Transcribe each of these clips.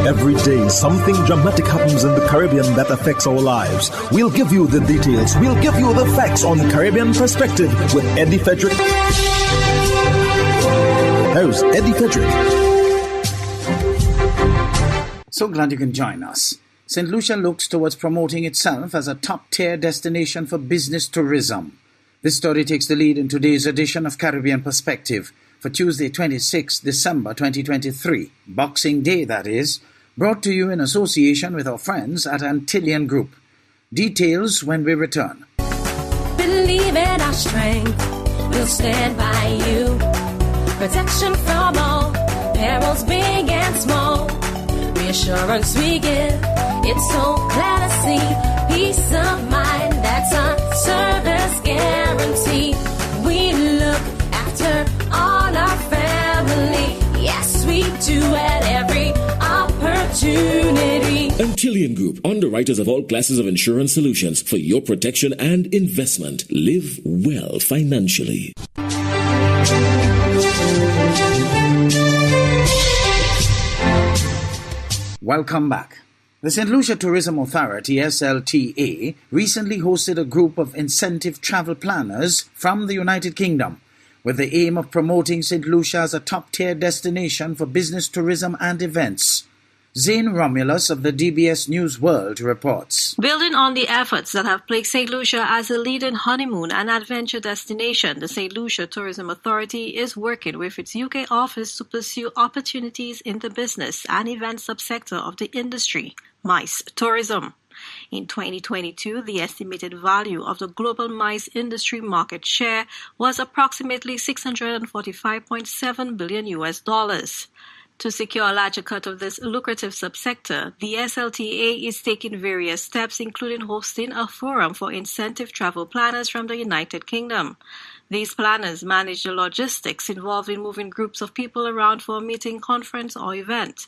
Every day, something dramatic happens in the Caribbean that affects our lives. We'll give you the details. We'll give you the facts on Caribbean Perspective with Eddie Frederick. Here's Eddie Frederick. So glad you can join us. St. Lucia looks towards promoting itself as a top-tier destination for business tourism. This story takes the lead in today's edition of Caribbean Perspective for Tuesday, 26 December 2023, Boxing Day that is, brought to you in association with our friends at Antillian Group. Details when we return. Believe in our strength, we'll stand by you. Protection from all, perils big and small. Reassurance we give, it's so clear to see. Peace of mind, that's our service guarantee. We look after all our family. Yes, we do at every opportunity. Antillian Group, underwriters of all classes of insurance solutions for your protection and investment. Live well financially. Welcome back. The St. Lucia Tourism Authority, SLTA, recently hosted a group of incentive travel planners from the United Kingdom with the aim of promoting St. Lucia as a top-tier destination for business tourism and events. Zane Romulus of the DBS News World reports. Building on the efforts that have placed St. Lucia as a leading honeymoon and adventure destination, the St. Lucia Tourism Authority is working with its UK office to pursue opportunities in the business and event subsector of the industry, MICE tourism. In 2022, the estimated value of the global MICE industry market share was approximately $645.7 billion. To secure a larger cut of this lucrative subsector, the SLTA is taking various steps, including hosting a forum for incentive travel planners from the United Kingdom. These planners manage the logistics involved in moving groups of people around for a meeting, conference, or event.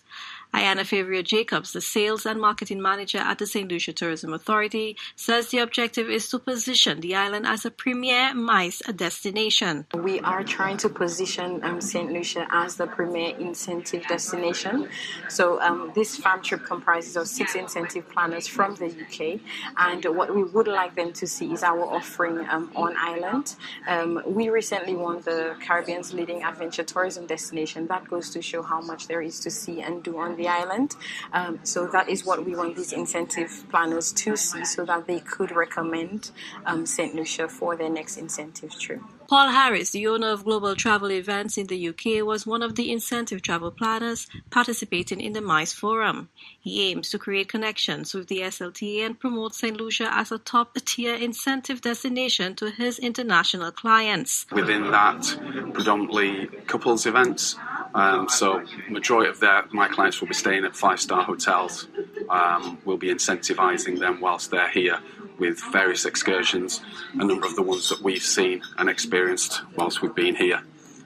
Ayana Favria Jacobs, the sales and marketing manager at the St. Lucia Tourism Authority, says the objective is to position the island as a premier MICE destination. We are trying to position St. Lucia as the premier incentive destination. So this farm trip comprises of 6 incentive planners from the UK, and what we would like them to see is our offering on island. We recently won the Caribbean's leading adventure tourism destination. That goes to show how much there is to see and do on the island. So that is what we want these incentive planners to see so that they could recommend St. Lucia for their next incentive trip. Paul Harris, the owner of Global Travel Events in the UK, was one of the incentive travel planners participating in the MICE Forum. He aims to create connections with the SLTA and promote St. Lucia as a top-tier incentive destination to his international clients. Within that, predominantly couples events. So majority of my clients will be staying at 5-star hotels. We'll be incentivizing them whilst they're here with various excursions, a number of the ones that we've seen and experienced whilst we've been here.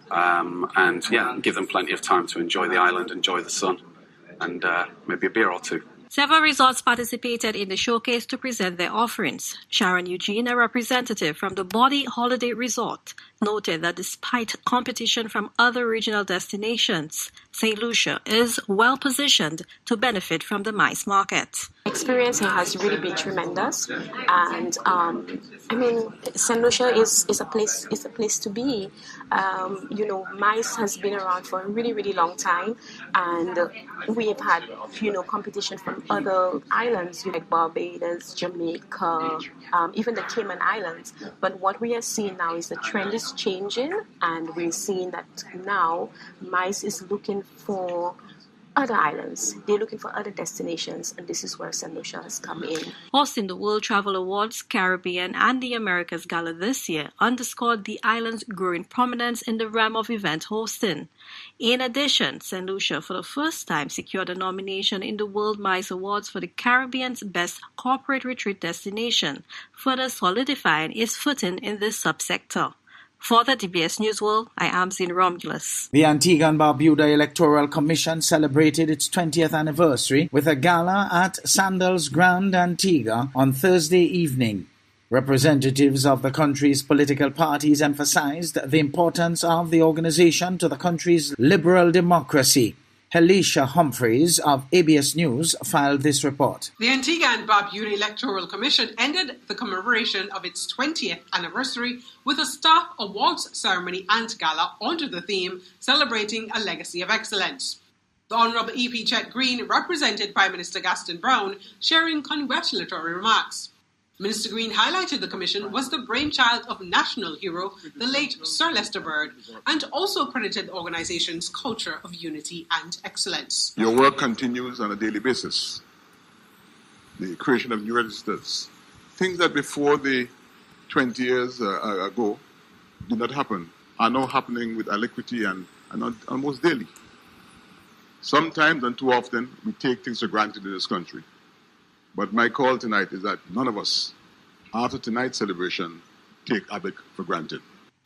And give them plenty of time to enjoy the island, enjoy the sun, and maybe a beer or two. Several resorts participated in the showcase to present their offerings. Sharon Eugene, a representative from the Body Holiday Resort, noted that despite competition from other regional destinations, St. Lucia is well positioned to benefit from the MICE market. Experience here has really been tremendous, and St. Lucia is a place to be. MICE has been around for a really, really long time, and we have had competition from other islands like Barbados, Jamaica, even the Cayman Islands. But what we are seeing now is the trend is changing, and we're seeing that now MICE is looking for other islands. They're looking for other destinations, and this is where St. Lucia has come in. Hosting the World Travel Awards, Caribbean and the Americas Gala this year underscored the island's growing prominence in the realm of event hosting. In addition, St. Lucia for the first time secured a nomination in the World MICE Awards for the Caribbean's Best Corporate Retreat Destination, further solidifying its footing in this subsector. For the DBS News World, I am Zane Romulus. The Antigua and Barbuda Electoral Commission celebrated its 20th anniversary with a gala at Sandals Grand Antigua on Thursday evening. Representatives of the country's political parties emphasized the importance of the organization to the country's liberal democracy. Lucia Humphreys of ABS News filed this report. The Antigua and Barbuda Electoral Commission ended the commemoration of its 20th anniversary with a staff awards ceremony and gala under the theme Celebrating a Legacy of Excellence. The Honourable E.P. Chet Green represented Prime Minister Gaston Brown, sharing congratulatory remarks. Minister Green highlighted the commission was the brainchild of national hero, the late Sir Lester Bird, and also credited the organization's culture of unity and excellence. Your work continues on a daily basis. The creation of new registers, things that before the 20 years ago did not happen, are now happening with alacrity and almost daily. Sometimes and too often we take things for granted in this country. But my call tonight is that none of us, after tonight's celebration, take ABEC for granted.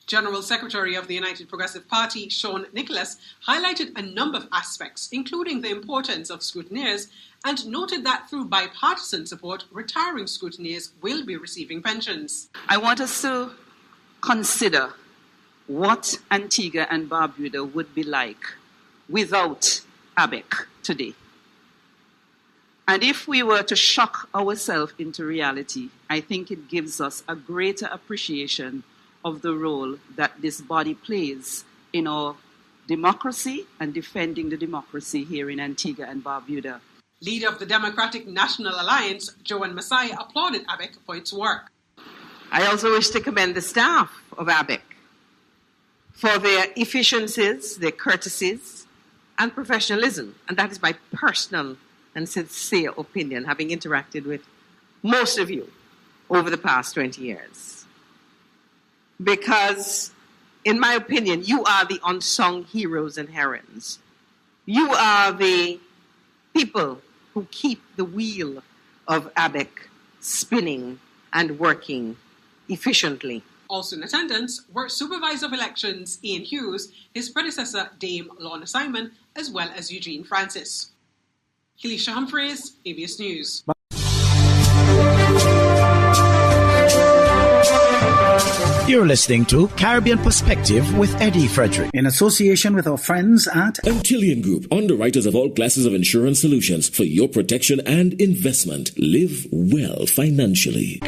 General Secretary of the United Progressive Party, Sean Nicholas, highlighted a number of aspects, including the importance of scrutineers, and noted that through bipartisan support, retiring scrutineers will be receiving pensions. I want us to consider what Antigua and Barbuda would be like without ABEC today. And if we were to shock ourselves into reality, I think it gives us a greater appreciation of the role that this body plays in our democracy and defending the democracy here in Antigua and Barbuda. Leader of the Democratic National Alliance, Joan Masai, applauded ABEC for its work. I also wish to commend the staff of ABEC for their efficiencies, their courtesies, and professionalism. And that is my personal and sincere opinion, having interacted with most of you over the past 20 years. Because, in my opinion, you are the unsung heroes and heroines. You are the people who keep the wheel of ABEC spinning and working efficiently. Also in attendance were Supervisor of Elections Ian Hughes, his predecessor Dame Lorna Simon, as well as Eugene Francis. Lucia Humphreys, ABS News. You're listening to Caribbean Perspective with Eddie Frederick, in association with our friends at Antillean Group, underwriters of all classes of insurance solutions for your protection and investment. Live well financially.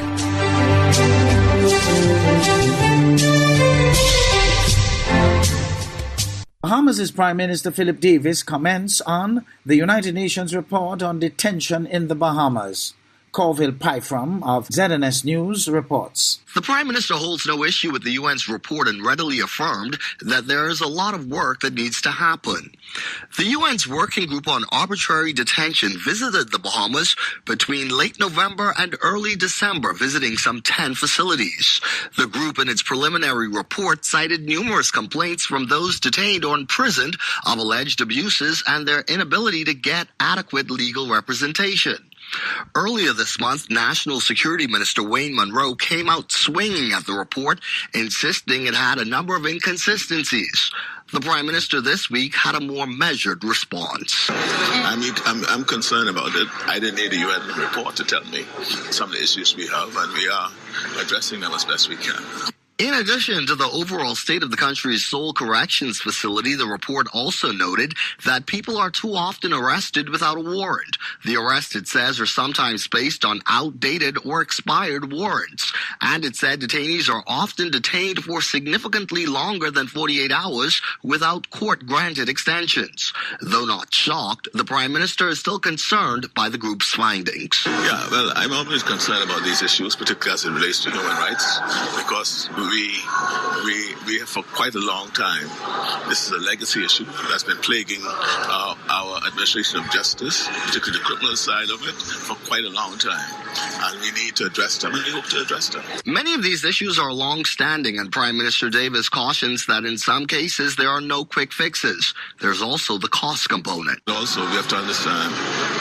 Bahamas' Prime Minister Philip Davis comments on the United Nations report on detention in the Bahamas. Corville Pyfram of ZNS News reports. The Prime Minister holds no issue with the UN's report and readily affirmed that there is a lot of work that needs to happen. The UN's Working Group on Arbitrary Detention visited the Bahamas between late November and early December, visiting some 10 facilities. The group in its preliminary report cited numerous complaints from those detained or imprisoned of alleged abuses and their inability to get adequate legal representation. Earlier this month, National Security Minister Wayne Munro came out swinging at the report, insisting it had a number of inconsistencies. The Prime Minister this week had a more measured response. I'm concerned about it. I didn't need the UN report to tell me some of the issues we have, and we are addressing them as best we can. In addition to the overall state of the country's sole corrections facility, the report also noted that people are too often arrested without a warrant. The arrests, it says, are sometimes based on outdated or expired warrants. And it said detainees are often detained for significantly longer than 48 hours without court-granted extensions. Though not shocked, the Prime Minister is still concerned by the group's findings. Yeah, well, I'm always concerned about these issues, particularly as it relates to human rights, because we have for quite a long time, this is a legacy issue that's been plaguing our administration of justice, particularly the criminal side of it, for quite a long time. And we need to address them, and we hope to address them. Many of these issues are long-standing, and Prime Minister Davis cautions that in some cases there are no quick fixes. There's also the cost component. Also, we have to understand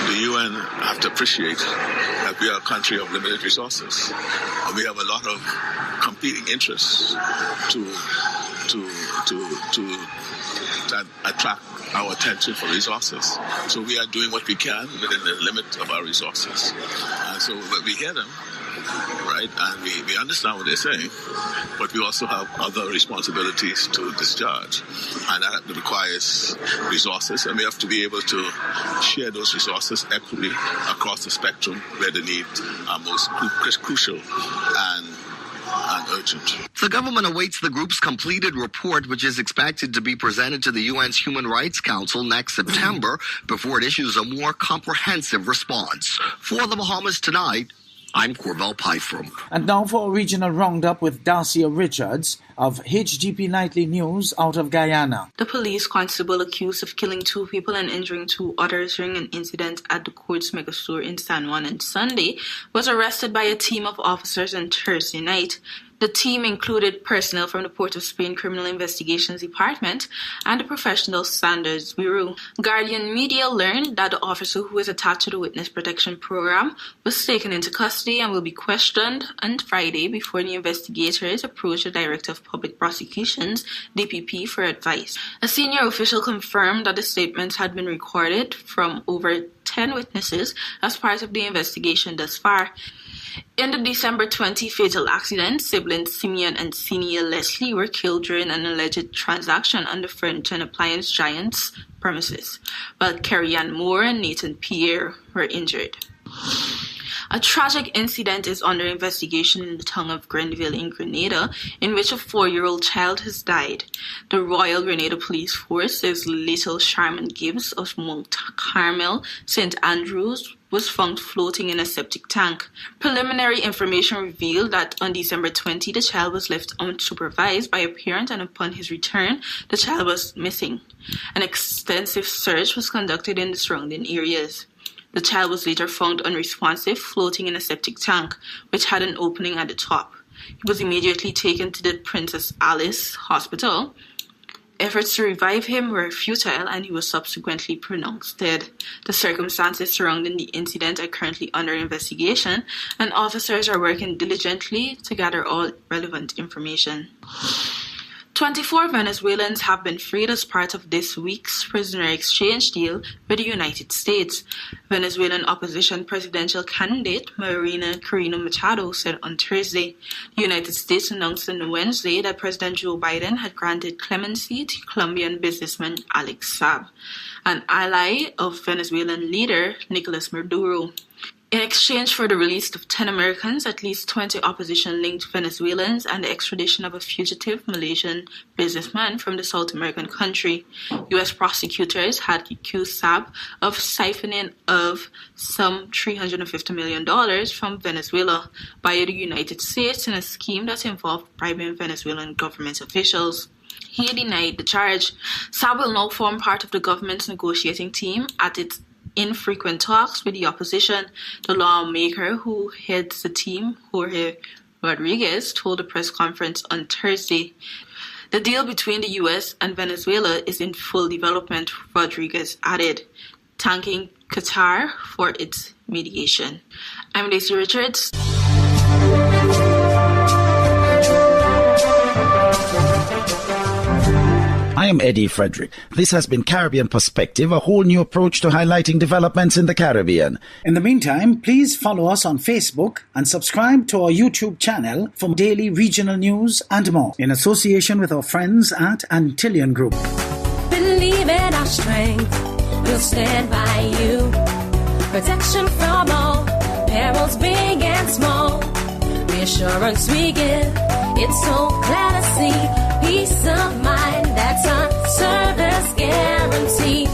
the UN have to appreciate that we are a country of limited resources. And we have a lot of competing interests to attract our attention for resources. So we are doing what we can within the limit of our resources. And so when we hear them, right? And we understand what they're saying, but we also have other responsibilities to discharge, and that requires resources, and we have to be able to share those resources equitably across the spectrum where the need are most crucial and urgent. The government awaits the group's completed report, which is expected to be presented to the UN's Human Rights Council next September before it issues a more comprehensive response. For the Bahamas Tonight, I'm Corvell Pythram. And now for a regional roundup with Darcia Richards of HGP Nightly News out of Guyana. The police constable accused of killing 2 people and injuring 2 others during an incident at the Courts Megastore in San Juan on Sunday was arrested by a team of officers on Thursday night. The team included personnel from the Port of Spain Criminal Investigations Department and the Professional Standards Bureau. Guardian Media learned that the officer who is attached to the Witness Protection Program was taken into custody and will be questioned on Friday before the investigators approach the Director of Public Prosecutions, DPP, for advice. A senior official confirmed that the statements had been recorded from over 10 witnesses as part of the investigation thus far. In the December 20 fatal accident, siblings Simeon and Senior Leslie were killed during an alleged transaction on the furniture and appliance giant's premises, while Kerry Ann Moore and Nathan Pierre were injured. A tragic incident is under investigation in the town of Grenville in Grenada, in which a 4-year-old child has died. The Royal Grenada Police Force says little Sharman Gibbs of Mount Carmel, St. Andrews, was found floating in a septic tank. Preliminary information revealed that on December 20, the child was left unsupervised by a parent, and upon his return, the child was missing. An extensive search was conducted in the surrounding areas. The child was later found unresponsive, floating in a septic tank, which had an opening at the top. He was immediately taken to the Princess Alice Hospital. Efforts to revive him were futile, and he was subsequently pronounced dead. The circumstances surrounding the incident are currently under investigation, and officers are working diligently to gather all relevant information. 24 Venezuelans have been freed as part of this week's prisoner exchange deal with the United States. Venezuelan opposition presidential candidate Marina Corina Machado said on Thursday. The United States announced on Wednesday that President Joe Biden had granted clemency to Colombian businessman Alex Saab, an ally of Venezuelan leader Nicolas Maduro. In exchange for the release of 10 Americans, at least 20 opposition-linked Venezuelans, and the extradition of a fugitive Malaysian businessman from the South American country, U.S. prosecutors had accused Saab of siphoning of some $350 million from Venezuela by the United States in a scheme that involved bribing Venezuelan government officials. He denied the charge. Saab will now form part of the government's negotiating team at its infrequent talks with the opposition. The lawmaker who heads the team, Jorge Rodriguez, told a press conference on Thursday. The deal between the U.S. and Venezuela is in full development, Rodriguez added, thanking Qatar for its mediation. I'm Daisy Richards. I am Eddie Frederick. This has been Caribbean Perspective, a whole new approach to highlighting developments in the Caribbean. In the meantime, please follow us on Facebook and subscribe to our YouTube channel for daily regional news and more, in association with our friends at Antillian Group. Believe in our strength, we'll stand by you. Protection from all perils, big and small. Reassurance we give, it's so glad to see. Peace of mind, that's our service guarantee.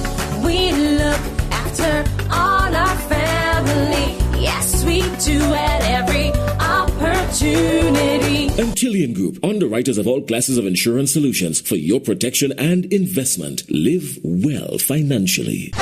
We look after all our family. Yes, we do at every opportunity. Antillian Group, underwriters of all classes of insurance solutions for your protection and investment. Live well financially.